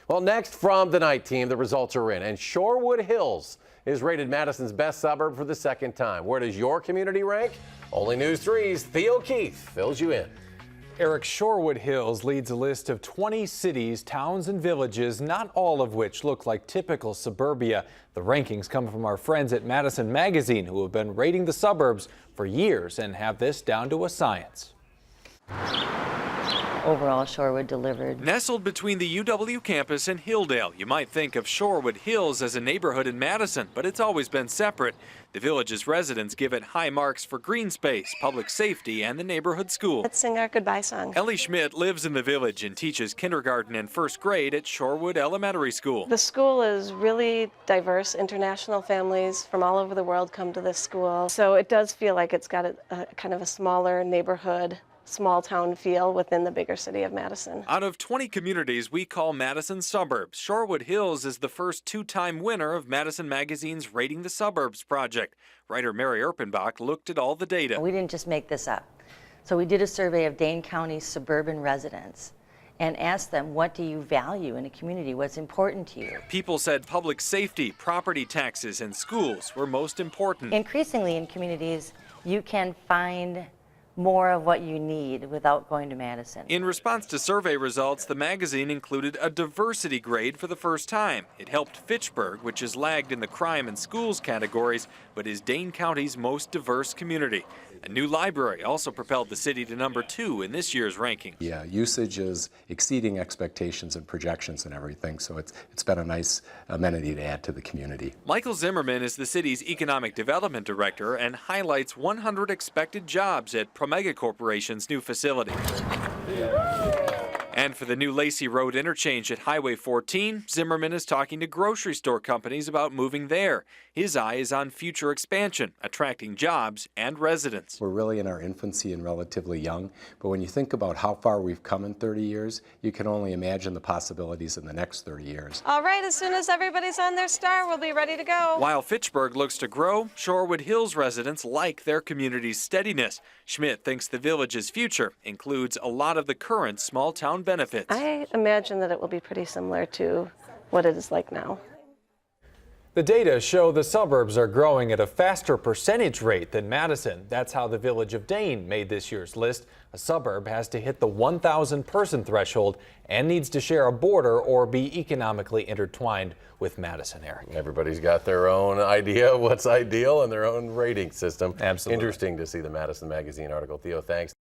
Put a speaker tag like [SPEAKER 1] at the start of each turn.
[SPEAKER 1] Well, next from the night team, the results are in, and Shorewood Hills is rated Madison's best suburb for the second time. Where does your community rank? Only News 3's Theo Keith fills you in.
[SPEAKER 2] Eric, Shorewood Hills leads a list of 20 cities, towns, and villages, not all of which look like typical suburbia. The rankings come from our friends at Madison Magazine, who have been rating the suburbs for years and have this down to a science.
[SPEAKER 3] Overall, Shorewood delivered.
[SPEAKER 4] Nestled between the UW campus and Hilldale, you might think of Shorewood Hills as a neighborhood in Madison, but it's always been separate. The village's residents give it high marks for green space, public safety, and the neighborhood school.
[SPEAKER 5] Let's sing our goodbye song.
[SPEAKER 4] Ellie Schmidt lives in the village and teaches kindergarten and first grade at Shorewood Elementary School.
[SPEAKER 5] The school is really diverse. International families from all over the world come to this school. So it does feel like it's got a kind of a smaller neighborhood, small town feel within the bigger city of Madison.
[SPEAKER 4] Out of 20 communities we call Madison suburbs, Shorewood Hills is the first two-time winner of Madison Magazine's Rating the Suburbs project. Writer Mary Erpenbach looked at all the data.
[SPEAKER 3] We didn't just make this up. So we did a survey of Dane County's suburban residents and asked them, what do you value in a community? What's important to you?
[SPEAKER 4] People said public safety, property taxes, and schools were most important.
[SPEAKER 3] Increasingly in communities, you can find more of what you need without going to Madison.
[SPEAKER 4] In response to survey results, the magazine included a diversity grade for the first time. It helped Fitchburg, which has lagged in the crime and schools categories, but is Dane County's most diverse community. A new library also propelled the city to number 2 in this year's rankings.
[SPEAKER 6] Yeah, usage is exceeding expectations and projections and everything, so it's been a nice amenity to add to the community.
[SPEAKER 4] Michael Zimmerman is the city's economic development director and highlights 100 expected jobs at Promega Corporation's new facility. And for the new Lacey Road interchange at Highway 14, Zimmerman is talking to grocery store companies about moving there. His eye is on future expansion, attracting jobs and residents.
[SPEAKER 6] We're really in our infancy and relatively young, but when you think about how far we've come in 30 years, you can only imagine the possibilities in the next 30 years.
[SPEAKER 5] All right, as soon as everybody's on their star, we'll be ready to go.
[SPEAKER 4] While Fitchburg looks to grow, Shorewood Hills residents like their community's steadiness. Schmidt thinks the village's future includes a lot of the current small-town benefits.
[SPEAKER 5] I imagine that it will be pretty similar to what it is like now.
[SPEAKER 2] The data show the suburbs are growing at a faster percentage rate than Madison. That's how the village of Dane made this year's list. A suburb has to hit the 1,000 person threshold and needs to share a border or be economically intertwined with Madison, Eric.
[SPEAKER 1] Everybody's got their own idea of what's ideal and their own rating system.
[SPEAKER 2] Absolutely.
[SPEAKER 1] Interesting to see the Madison Magazine article. Theo, thanks.